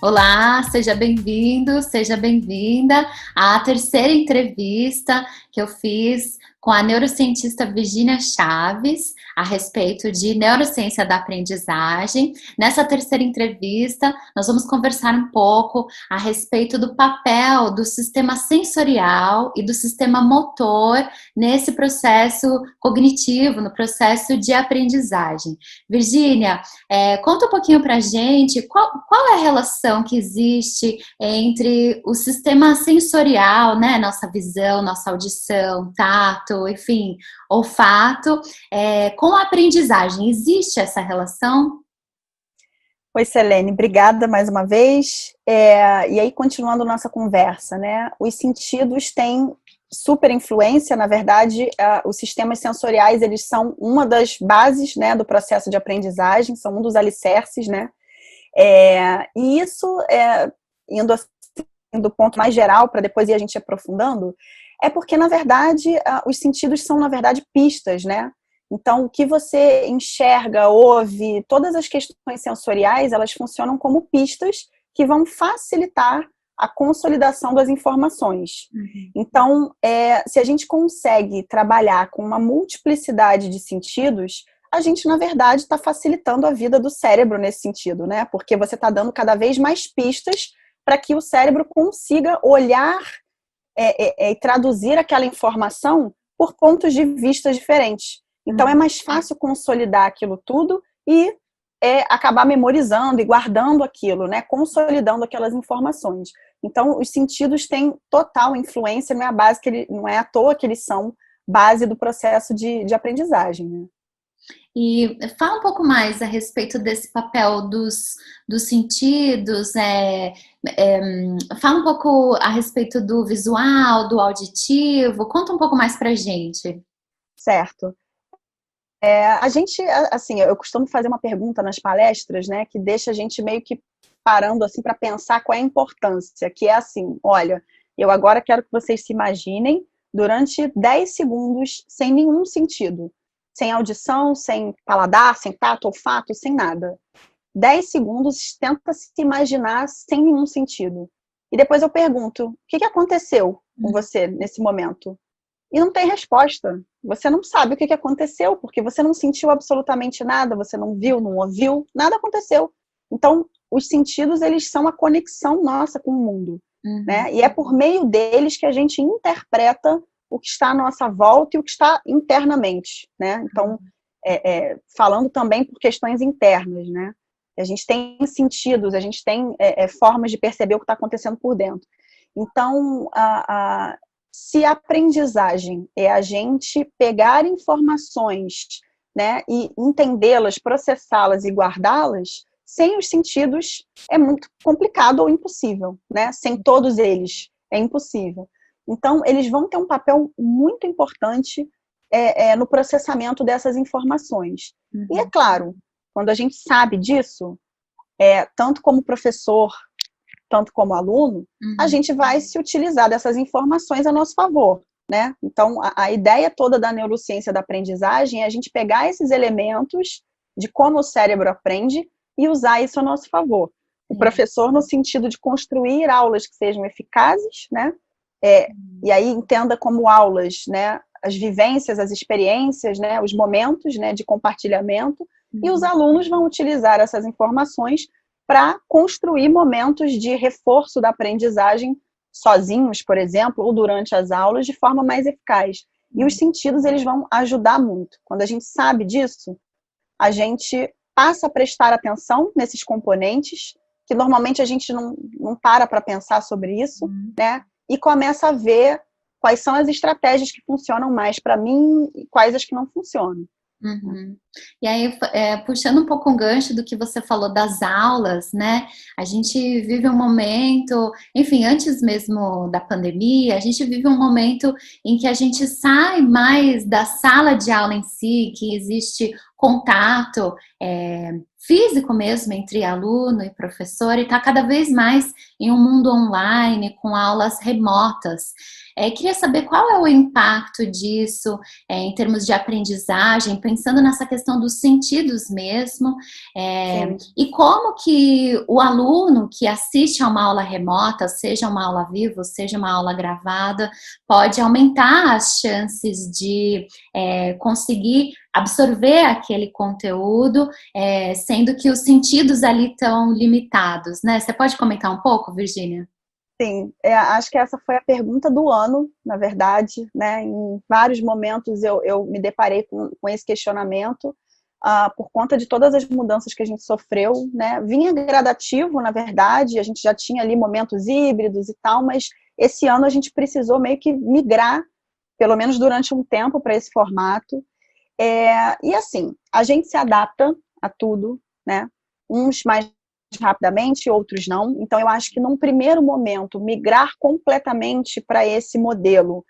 Olá, seja bem-vindo, seja bem-vinda à terceira entrevista que eu fiz com a neurocientista Virginia Chaves a respeito de neurociência da aprendizagem. Nessa terceira entrevista, nós vamos conversar um pouco a respeito do papel do sistema sensorial e do sistema motor nesse processo cognitivo, no processo de aprendizagem. Virginia, conta um pouquinho para a gente qual é a relação que existe entre o sistema sensorial, né, nossa visão, nossa audição, tato, enfim, olfato, com a aprendizagem. Existe essa relação? Oi, Selene, obrigada mais uma vez. E aí, continuando nossa conversa, né? Os sentidos têm super influência, na verdade, os sistemas sensoriais, eles são uma das bases, né, do processo de aprendizagem, são um dos alicerces, né? E isso, indo assim, do ponto mais geral, para depois ir a gente aprofundando, é porque, na verdade, os sentidos são, na verdade, pistas, né? Então, o que você enxerga, ouve, todas as questões sensoriais, elas funcionam como pistas que vão facilitar a consolidação das informações. Então, se a gente consegue trabalhar com uma multiplicidade de sentidos, a gente, na verdade, está facilitando a vida do cérebro nesse sentido, né? Porque você está dando cada vez mais pistas para que o cérebro consiga olhar e traduzir aquela informação por pontos de vista diferentes. Então, é mais fácil consolidar aquilo tudo e acabar memorizando e guardando aquilo, né? Consolidando aquelas informações. Então, os sentidos têm total influência, não é à toa que eles são base do processo de aprendizagem, né? E fala um pouco mais a respeito desse papel dos sentidos, fala um pouco a respeito do visual, do auditivo, conta um pouco mais pra gente. Certo. A gente, assim, eu costumo fazer uma pergunta nas palestras, né, que deixa a gente meio que parando, assim, para pensar qual é a importância, que é assim, olha, eu agora quero que vocês se imaginem durante 10 segundos sem nenhum sentido. Sem audição, sem paladar, sem tato, olfato, sem nada. 10 segundos, tenta se imaginar sem nenhum sentido. E depois eu pergunto, o que aconteceu com você nesse momento? E não tem resposta. Você não sabe o que aconteceu, porque você não sentiu absolutamente nada, você não viu, não ouviu, nada aconteceu. Então, os sentidos, eles são a conexão nossa com o mundo. Né? E é por meio deles que a gente interpreta o que está à nossa volta e o que está internamente, né? Então, falando também por questões internas, né? A gente tem sentidos, a gente tem formas de perceber o que está acontecendo por dentro. Então, se a aprendizagem é a gente pegar informações, né, e entendê-las, processá-las e guardá-las, sem os sentidos é muito complicado ou impossível, né? Sem todos eles é impossível. Então, eles vão ter um papel muito importante no processamento dessas informações. E é claro, quando a gente sabe disso, tanto como professor, tanto como aluno, a gente vai se utilizar dessas informações a nosso favor, né? Então, a ideia toda da neurociência da aprendizagem é a gente pegar esses elementos de como o cérebro aprende e usar isso a nosso favor. O professor no sentido de construir aulas que sejam eficazes, né? E aí entenda como aulas, né, as vivências, as experiências, né, os momentos, né, de compartilhamento, e os alunos vão utilizar essas informações para construir momentos de reforço da aprendizagem sozinhos, por exemplo, ou durante as aulas, de forma mais eficaz. E os sentidos, eles vão ajudar muito. Quando a gente sabe disso, a gente passa a prestar atenção nesses componentes, que normalmente a gente não para pensar sobre isso, né? E começa a ver quais são as estratégias que funcionam mais para mim e quais as que não funcionam. E aí, puxando um pouco um gancho do que você falou das aulas, né? A gente vive um momento, enfim, antes mesmo da pandemia, a gente vive um momento em que a gente sai mais da sala de aula em si, que existe contato físico mesmo entre aluno e professor, e está cada vez mais em um mundo online, com aulas remotas. Queria saber qual é o impacto disso em termos de aprendizagem, pensando nessa questão dos sentidos mesmo, Sim. e como que o aluno que assiste a uma aula remota, seja uma aula viva, seja uma aula gravada, pode aumentar as chances de conseguir absorver aquele conteúdo, sendo que os sentidos ali estão limitados, né? Você pode comentar um pouco, Virgínia? Sim, acho que essa foi a pergunta do ano, na verdade, né? Em vários momentos eu me deparei com esse questionamento, por conta de todas as mudanças que a gente sofreu, né? Vinha gradativo, na verdade, a gente já tinha ali momentos híbridos e tal, mas esse ano a gente precisou meio que migrar, pelo menos durante um tempo, para esse formato. E assim, a gente se adapta a tudo, né? Uns mais rapidamente, outros não. Então, eu acho que num primeiro momento, migrar completamente para esse modelo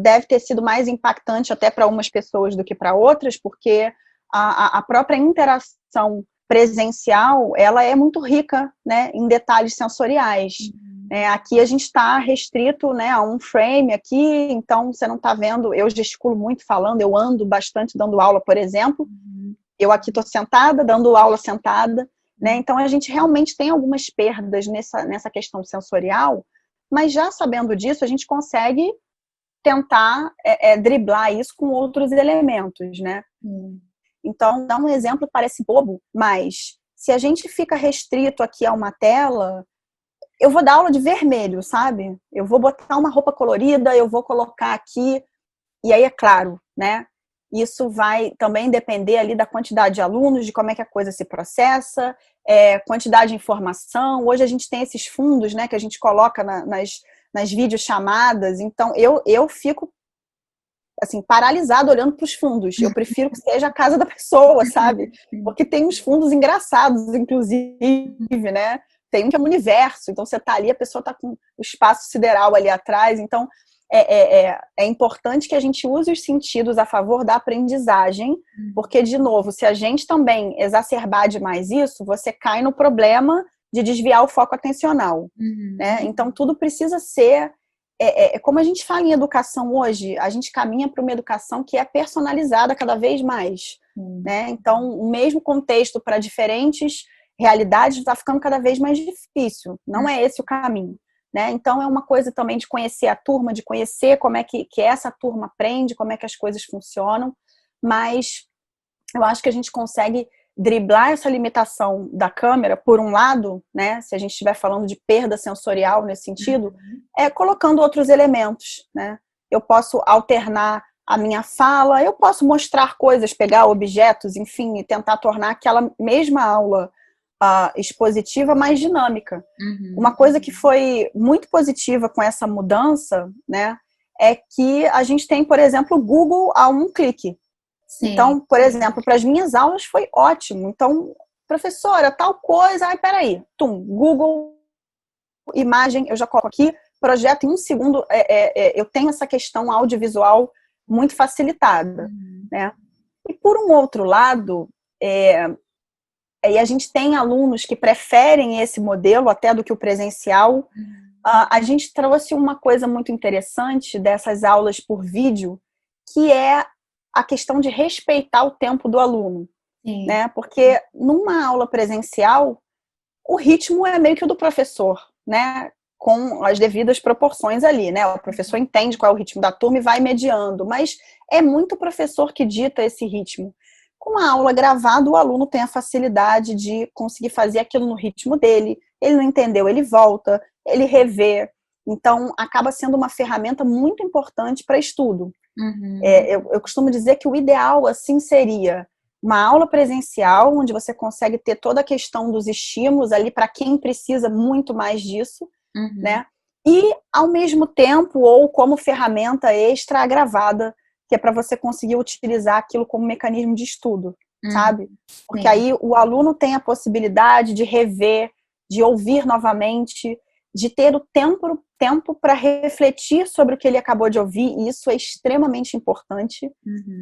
deve ter sido mais impactante até para umas pessoas do que para outras, porque a própria interação presencial, ela é muito rica, né, em detalhes sensoriais. Aqui a gente está restrito, né, a um frame aqui, então você não está vendo, eu gesticulo muito falando, eu ando bastante dando aula, por exemplo, eu aqui estou sentada, dando aula sentada, né, então a gente realmente tem algumas perdas nessa questão sensorial, mas já sabendo disso, a gente consegue tentar driblar isso com outros elementos, né. Então, dar um exemplo que parece bobo, mas se a gente fica restrito aqui a uma tela, eu vou dar aula de vermelho, sabe? Eu vou botar uma roupa colorida, eu vou colocar aqui, e aí é claro, né? Isso vai também depender ali da quantidade de alunos, de como é que a coisa se processa, quantidade de informação. Hoje a gente tem esses fundos, né, que a gente coloca nas videochamadas, então eu fico assim, paralisado olhando para os fundos. Eu prefiro que seja a casa da pessoa, sabe? Porque tem uns fundos engraçados, inclusive, né? Tem um que é um universo, então você tá ali, a pessoa tá com o espaço sideral ali atrás, então é importante que a gente use os sentidos a favor da aprendizagem, porque, de novo, se a gente também exacerbar demais isso, você cai no problema de desviar o foco atencional, né? Então, tudo precisa ser como a gente fala em educação hoje, a gente caminha para uma educação que é personalizada cada vez mais, né? Então, o mesmo contexto para diferentes realidades está ficando cada vez mais difícil. Não é esse o caminho, né? Então, é uma coisa também de conhecer a turma, de conhecer como é que essa turma aprende, como é que as coisas funcionam, mas eu acho que a gente consegue driblar essa limitação da câmera, por um lado, né, se a gente estiver falando de perda sensorial nesse sentido, colocando outros elementos, né? Eu posso alternar a minha fala, eu posso mostrar coisas, pegar objetos, enfim, e tentar tornar aquela mesma aula expositiva mais dinâmica. Uma coisa que foi muito positiva com essa mudança, né, é que a gente tem, por exemplo, o Google a um clique. Sim. Então, por exemplo, para as minhas aulas foi ótimo. Então, professora, tal coisa, peraí, Google, imagem, eu já coloco aqui, projeto em um segundo, eu tenho essa questão audiovisual muito facilitada, né? E por um outro lado, e a gente tem alunos que preferem esse modelo até do que o presencial. A gente trouxe uma coisa muito interessante dessas aulas por vídeo, que é a questão de respeitar o tempo do aluno, né? Porque numa aula presencial, o ritmo é meio que o do professor, né? Com as devidas proporções ali, né? O professor entende qual é o ritmo da turma e vai mediando, mas é muito o professor que dita esse ritmo. Com a aula gravada, o aluno tem a facilidade de conseguir fazer aquilo no ritmo dele. Ele não entendeu, ele volta, ele revê. Então, acaba sendo uma ferramenta muito importante para estudo. Eu costumo dizer que o ideal, assim, seria uma aula presencial, onde você consegue ter toda a questão dos estímulos ali para quem precisa muito mais disso, né? E, ao mesmo tempo, ou como ferramenta extra gravada, que é para você conseguir utilizar aquilo como mecanismo de estudo, sabe? Porque aí o aluno tem a possibilidade de rever, de ouvir novamente, de ter o tempo para refletir sobre o que ele acabou de ouvir, e isso é extremamente importante.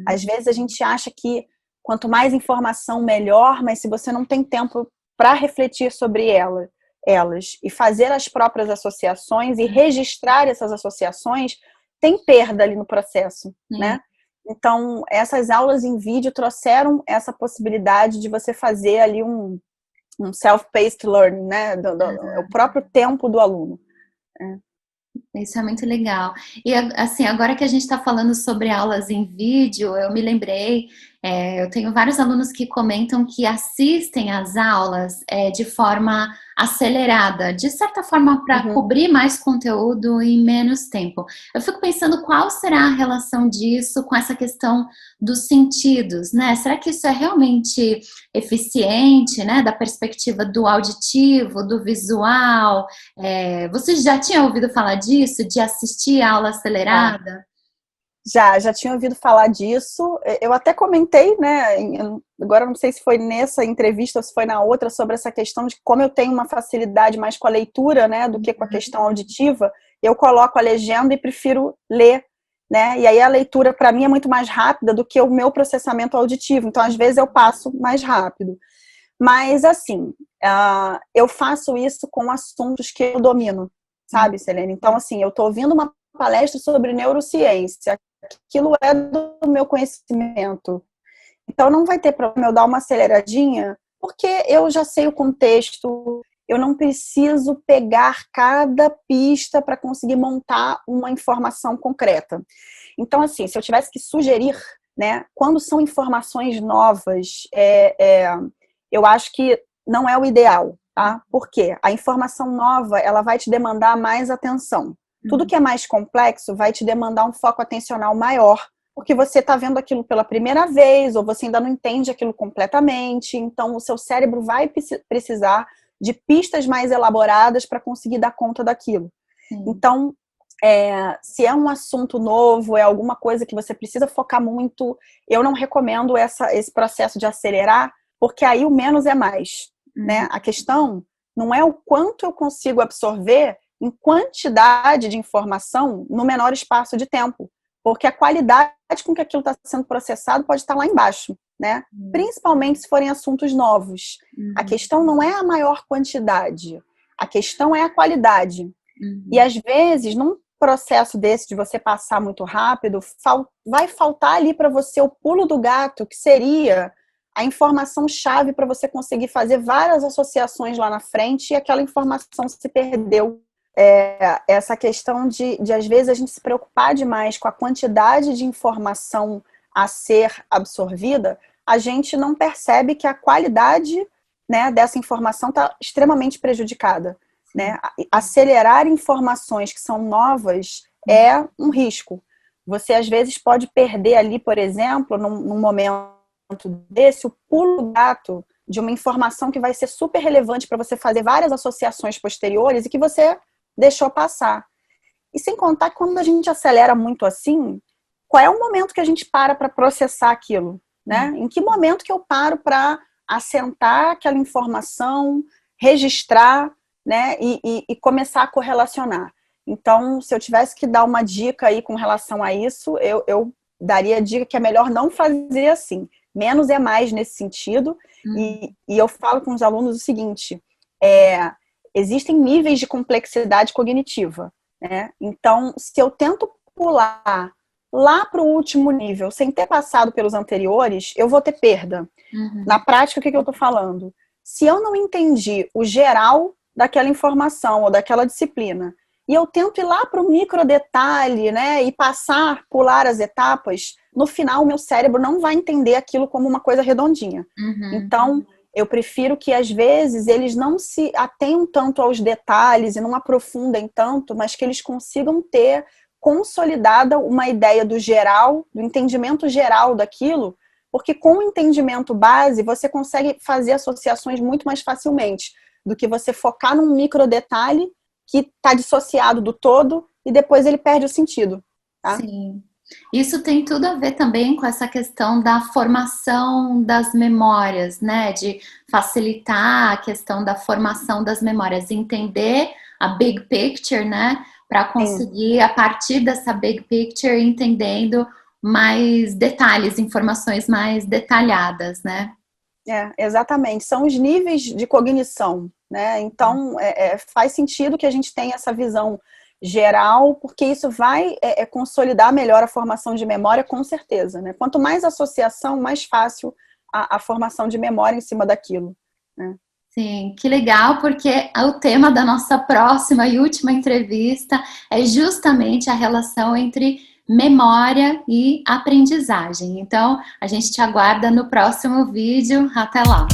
Às vezes a gente acha que quanto mais informação, melhor, mas se você não tem tempo para refletir sobre elas e fazer as próprias associações e registrar essas associações, tem perda ali no processo, né? Então, essas aulas em vídeo trouxeram essa possibilidade de você fazer ali um self-paced learning, né? O próprio tempo do aluno. Isso é muito legal. E assim, agora que a gente está falando sobre aulas em vídeo, eu me lembrei, eu tenho vários alunos que comentam que assistem às aulas de forma acelerada, de certa forma para cobrir mais conteúdo em menos tempo. Eu fico pensando qual será a relação disso com essa questão dos sentidos, né? Será que isso é realmente eficiente, né? Da perspectiva do auditivo, do visual? Você já tinha ouvido falar disso, de assistir a aula acelerada? Já tinha ouvido falar disso. Eu até comentei, né? Agora não sei se foi nessa entrevista ou se foi na outra, sobre essa questão de como eu tenho uma facilidade mais com a leitura, né, do que com a questão auditiva. Eu coloco a legenda e prefiro ler, né? E aí a leitura para mim é muito mais rápida do que o meu processamento auditivo. Então, às vezes eu passo mais rápido. Mas assim, eu faço isso com assuntos que eu domino, sabe, Selene? Então, assim, eu estou ouvindo uma palestra sobre neurociência, aquilo é do meu conhecimento. Então, não vai ter problema eu dar uma aceleradinha, porque eu já sei o contexto, eu não preciso pegar cada pista para conseguir montar uma informação concreta. Então, assim, se eu tivesse que sugerir, né, quando são informações novas, eu acho que não é o ideal, tá? Porque a informação nova, ela vai te demandar mais atenção. Tudo que é mais complexo vai te demandar um foco atencional maior, porque você está vendo aquilo pela primeira vez, ou você ainda não entende aquilo completamente, então o seu cérebro vai precisar de pistas mais elaboradas para conseguir dar conta daquilo. Então, se é um assunto novo, é alguma coisa que você precisa focar muito, eu não recomendo esse processo de acelerar, porque aí o menos é mais, né? A questão não é o quanto eu consigo absorver em quantidade de informação no menor espaço de tempo, porque a qualidade com que aquilo está sendo processado pode estar lá embaixo, né? Principalmente se forem assuntos novos. A questão não é a maior quantidade, a questão é a qualidade. E às vezes, num processo desse de você passar muito rápido, vai faltar ali para você o pulo do gato, que seria a informação-chave para você conseguir fazer várias associações lá na frente e aquela informação se perdeu. Essa questão de às vezes a gente se preocupar demais com a quantidade de informação a ser absorvida, a gente não percebe que a qualidade, né, dessa informação está extremamente prejudicada, né? Acelerar informações que são novas é um risco. Você às vezes pode perder ali, por exemplo, num momento desse, o pulo do gato de uma informação que vai ser super relevante para você fazer várias associações posteriores e que você deixou passar. E sem contar que quando a gente acelera muito assim, qual é o momento que a gente para processar aquilo, né? Em que momento que eu paro para assentar aquela informação, registrar, né? E começar a correlacionar. Então, se eu tivesse que dar uma dica aí com relação a isso, eu daria a dica que é melhor não fazer assim. Menos é mais nesse sentido. E eu falo com os alunos o seguinte, existem níveis de complexidade cognitiva, né? Então, se eu tento pular lá para o último nível, sem ter passado pelos anteriores, eu vou ter perda. Na prática, o que eu estou falando? Se eu não entendi o geral daquela informação ou daquela disciplina, e eu tento ir lá para o micro detalhe, né, e pular as etapas, no final o meu cérebro não vai entender aquilo como uma coisa redondinha. Então, eu prefiro que, às vezes, eles não se atenham tanto aos detalhes e não aprofundem tanto, mas que eles consigam ter consolidada uma ideia do geral, do entendimento geral daquilo, porque com o entendimento base, você consegue fazer associações muito mais facilmente do que você focar num micro detalhe que está dissociado do todo e depois ele perde o sentido. Tá? Sim. Isso tem tudo a ver também com essa questão da formação das memórias, né? De facilitar a questão da formação das memórias, entender a big picture, né? Para conseguir, a partir dessa big picture, entendendo mais detalhes, informações mais detalhadas, né? Exatamente. São os níveis de cognição, né? Então, faz sentido que a gente tenha essa visão geral, porque isso vai consolidar melhor a formação de memória, com certeza, né? Quanto mais associação, mais fácil a formação de memória em cima daquilo, né? Sim, que legal, porque o tema da nossa próxima e última entrevista é justamente a relação entre memória e aprendizagem. Então, a gente te aguarda no próximo vídeo. Até lá!